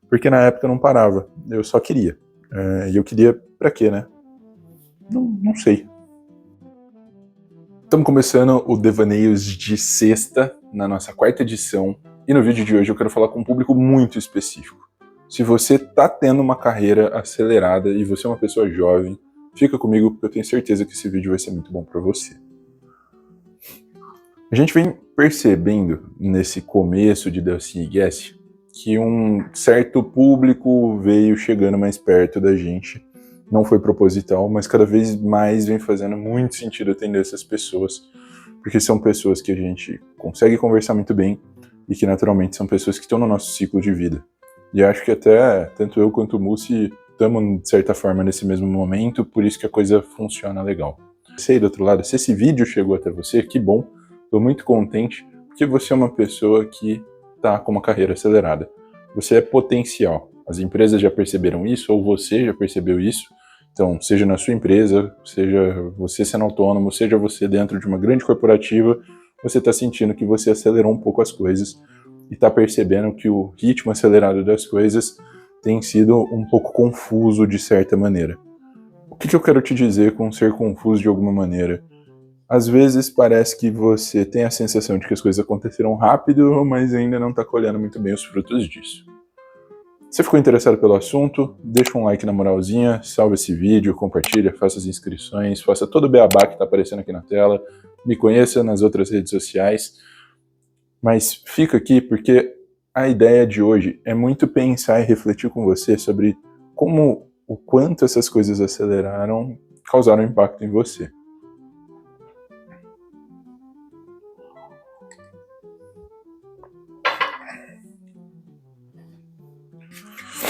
Porque na época eu não parava, eu só queria. E eu queria pra quê, né? Não sei. Estamos começando o Devaneios de sexta, na nossa quarta edição, e no vídeo de hoje eu quero falar com um público muito específico. Se você está tendo uma carreira acelerada e você é uma pessoa jovem, fica comigo porque eu tenho certeza que esse vídeo vai ser muito bom para você. A gente vem percebendo nesse começo de Delcy e Guess que um certo público veio chegando mais perto da gente. Não foi proposital, mas cada vez mais vem fazendo muito sentido atender essas pessoas, porque são pessoas que a gente consegue conversar muito bem e que naturalmente são pessoas que estão no nosso ciclo de vida. E acho que até tanto eu quanto o Mussi estamos, de certa forma, nesse mesmo momento, por isso que a coisa funciona legal. Você aí do outro lado, se esse vídeo chegou até você, que bom, estou muito contente, porque você é uma pessoa que está com uma carreira acelerada. Você é potencial. As empresas já perceberam isso, ou você já percebeu isso. Então, seja na sua empresa, seja você sendo autônomo, seja você dentro de uma grande corporativa, você está sentindo que você acelerou um pouco as coisas e está percebendo que o ritmo acelerado das coisas tem sido um pouco confuso de certa maneira. O que eu quero te dizer com ser confuso de alguma maneira? Às vezes parece que você tem a sensação de que as coisas aconteceram rápido, mas ainda não está colhendo muito bem os frutos disso. Se ficou interessado pelo assunto, deixa um like na moralzinha, salva esse vídeo, compartilha, faça as inscrições, faça todo o beabá que está aparecendo aqui na tela, me conheça nas outras redes sociais, mas fica aqui porque a ideia de hoje é muito pensar e refletir com você sobre como o quanto essas coisas aceleraram, causaram impacto em você.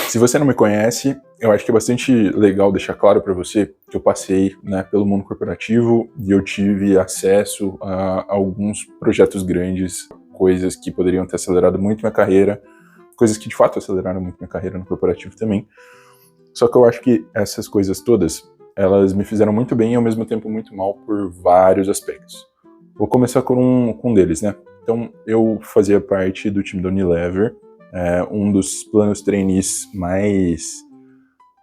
Se você não me conhece, eu acho que é bastante legal deixar claro para você que eu passei, né, pelo mundo corporativo e eu tive acesso a alguns projetos grandes, coisas que poderiam ter acelerado muito minha carreira, coisas que de fato aceleraram muito minha carreira no corporativo também. Só que eu acho que essas coisas todas, elas me fizeram muito bem e ao mesmo tempo muito mal por vários aspectos. Vou começar com um deles, né? Então, eu fazia parte do time da Unilever, um dos planos trainees mais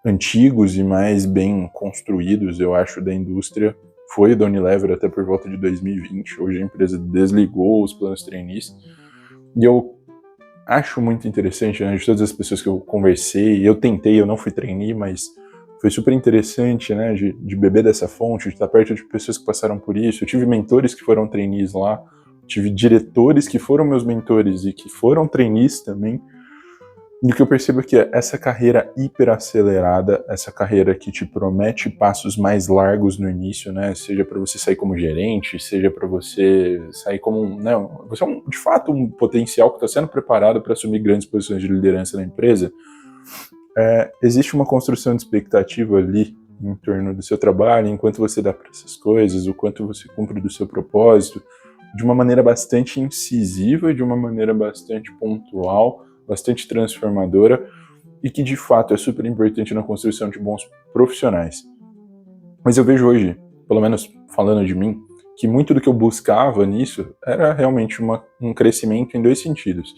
antigos e mais bem construídos, eu acho, da indústria. Foi da Unilever até por volta de 2020. Hoje a empresa desligou os planos trainees. E eu acho muito interessante, né, de todas as pessoas que eu conversei, eu tentei, eu não fui trainee, mas foi super interessante, né, de beber dessa fonte, de estar perto de pessoas que passaram por isso. Eu tive mentores que foram trainees lá, tive diretores que foram meus mentores e que foram trainees também. E o que eu percebo é que essa carreira hiperacelerada, essa carreira que te promete passos mais largos no início, né, seja para você sair como gerente, seja para você sair como você é de fato um potencial que está sendo preparado para assumir grandes posições de liderança na empresa, existe uma construção de expectativa ali em torno do seu trabalho, enquanto você dá para essas coisas, o quanto você cumpre do seu propósito, de uma maneira bastante incisiva, de uma maneira bastante pontual, bastante transformadora e que de fato é super importante na construção de bons profissionais. Mas eu vejo hoje, pelo menos falando de mim, que muito do que eu buscava nisso era realmente um crescimento em dois sentidos.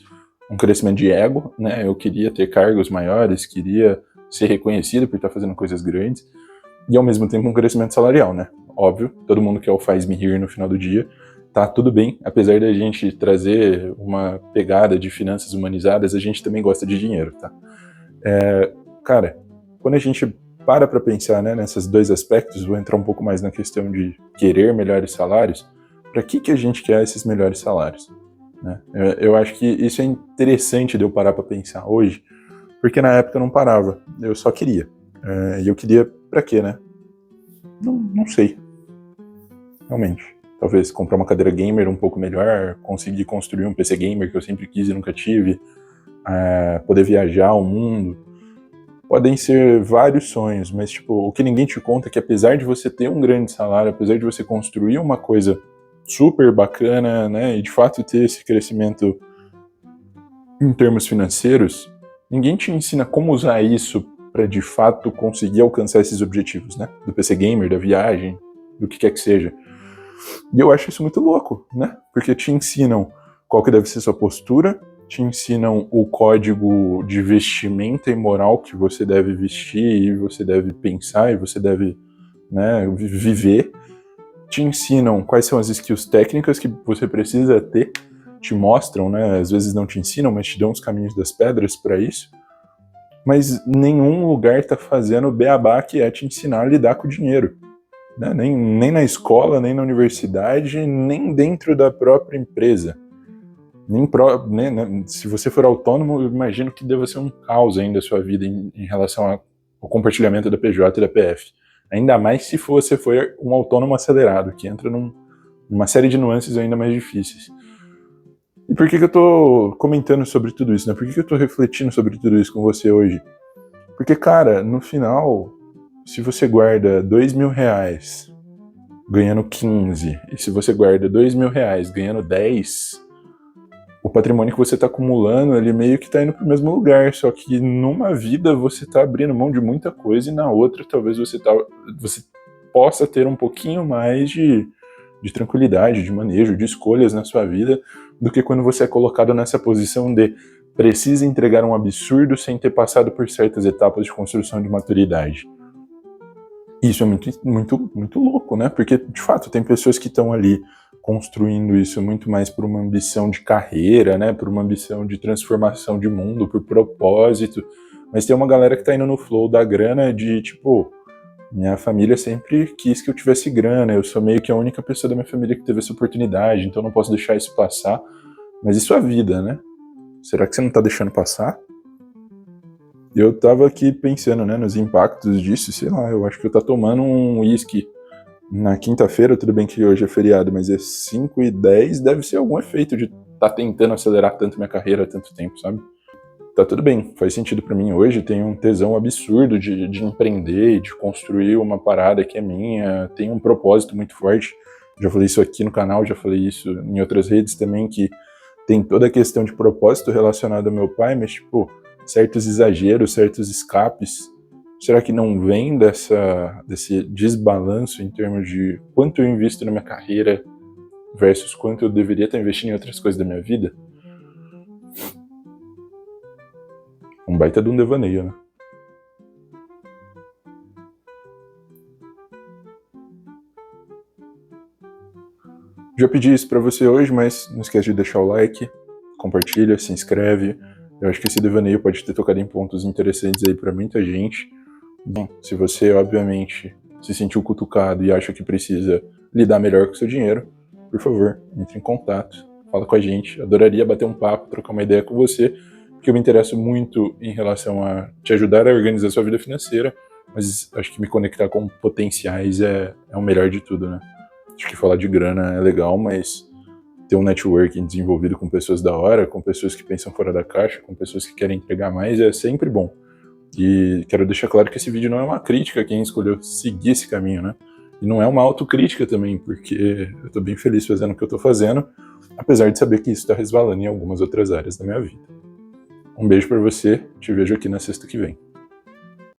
Um crescimento de ego, né? Eu queria ter cargos maiores, queria ser reconhecido por estar fazendo coisas grandes, e ao mesmo tempo um crescimento salarial, né? Óbvio, todo mundo quer o faz-me rir no final do dia, tá tudo bem, apesar da gente trazer uma pegada de finanças humanizadas, a gente também gosta de dinheiro, tá? Cara, quando a gente para pensar, né, nesses dois aspectos, vou entrar um pouco mais na questão de querer melhores salários, para que a gente quer esses melhores salários? Né? Eu acho que isso é interessante de eu parar para pensar hoje, porque na época eu não parava, eu só queria. E eu queria para quê, né? Não sei, realmente. Talvez comprar uma cadeira gamer um pouco melhor, conseguir construir um PC gamer que eu sempre quis e nunca tive, poder viajar ao mundo. Podem ser vários sonhos, mas tipo, o que ninguém te conta é que apesar de você ter um grande salário, apesar de você construir uma coisa super bacana, né, e de fato ter esse crescimento em termos financeiros, ninguém te ensina como usar isso para de fato conseguir alcançar esses objetivos, né, do PC gamer, da viagem, do que quer que seja. E eu acho isso muito louco, né? Porque te ensinam qual que deve ser sua postura, te ensinam o código de vestimenta e moral que você deve vestir e você deve pensar e você deve, né, viver. Te ensinam quais são as skills técnicas que você precisa ter, te mostram, né, às vezes não te ensinam, mas te dão os caminhos das pedras para isso. Mas nenhum lugar está fazendo o beabá que é te ensinar a lidar com o dinheiro. Né? Nem na escola, nem na universidade, nem dentro da própria empresa. Se você for autônomo, eu imagino que deva ser um caos ainda a sua vida em relação ao compartilhamento da PJ e da PF. Ainda mais se você for um autônomo acelerado, que entra numa série de nuances ainda mais difíceis. E por que eu tô comentando sobre tudo isso, né? Por que eu tô refletindo sobre tudo isso com você hoje? Porque, cara, no final, se você guarda R$2.000 ganhando 15, e se você guarda R$2.000 ganhando 10, o patrimônio que você está acumulando, ele meio que está indo para o mesmo lugar, só que numa vida você está abrindo mão de muita coisa e na outra talvez você possa ter um pouquinho mais de tranquilidade, de manejo, de escolhas na sua vida, do que quando você é colocado nessa posição de precisa entregar um absurdo sem ter passado por certas etapas de construção de maturidade. Isso é muito, muito, muito louco, né? Porque, de fato, tem pessoas que estão ali construindo isso muito mais por uma ambição de carreira, né? Por uma ambição de transformação de mundo, por propósito. Mas tem uma galera que tá indo no flow da grana de, tipo, minha família sempre quis que eu tivesse grana, eu sou meio que a única pessoa da minha família que teve essa oportunidade, então não posso deixar isso passar. Mas isso é a vida, né? Será que você não tá deixando passar? Eu tava aqui pensando, né, nos impactos disso, sei lá, eu acho que eu tô tomando um uísque na quinta-feira, tudo bem que hoje é feriado, mas é 5h10, deve ser algum efeito de tá tentando acelerar tanto minha carreira há tanto tempo, sabe? Tá tudo bem, faz sentido pra mim hoje, tenho um tesão absurdo de empreender, de construir uma parada que é minha, tenho um propósito muito forte, já falei isso aqui no canal, já falei isso em outras redes também, que tem toda a questão de propósito relacionado ao meu pai, mas tipo, certos exageros, certos escapes, será que não vem desse desbalanço em termos de quanto eu invisto na minha carreira versus quanto eu deveria estar investindo em outras coisas da minha vida? Um baita de um devaneio, né? Já pedi isso pra você hoje, mas não esquece de deixar o like, compartilha, se inscreve. Eu acho que esse devaneio pode ter tocado em pontos interessantes aí pra muita gente. Bom, se você, obviamente, se sentiu cutucado e acha que precisa lidar melhor com o seu dinheiro, por favor, entre em contato, fala com a gente. Adoraria bater um papo, trocar uma ideia com você, porque eu me interesso muito em relação a te ajudar a organizar a sua vida financeira, mas acho que me conectar com potenciais é o melhor de tudo, né? Acho que falar de grana é legal, mas ter um networking desenvolvido com pessoas da hora, com pessoas que pensam fora da caixa, com pessoas que querem entregar mais, é sempre bom. E quero deixar claro que esse vídeo não é uma crítica a quem escolheu seguir esse caminho, né? E não é uma autocrítica também, porque eu tô bem feliz fazendo o que eu tô fazendo, apesar de saber que isso tá resvalando em algumas outras áreas da minha vida. Um beijo pra você, te vejo aqui na sexta que vem.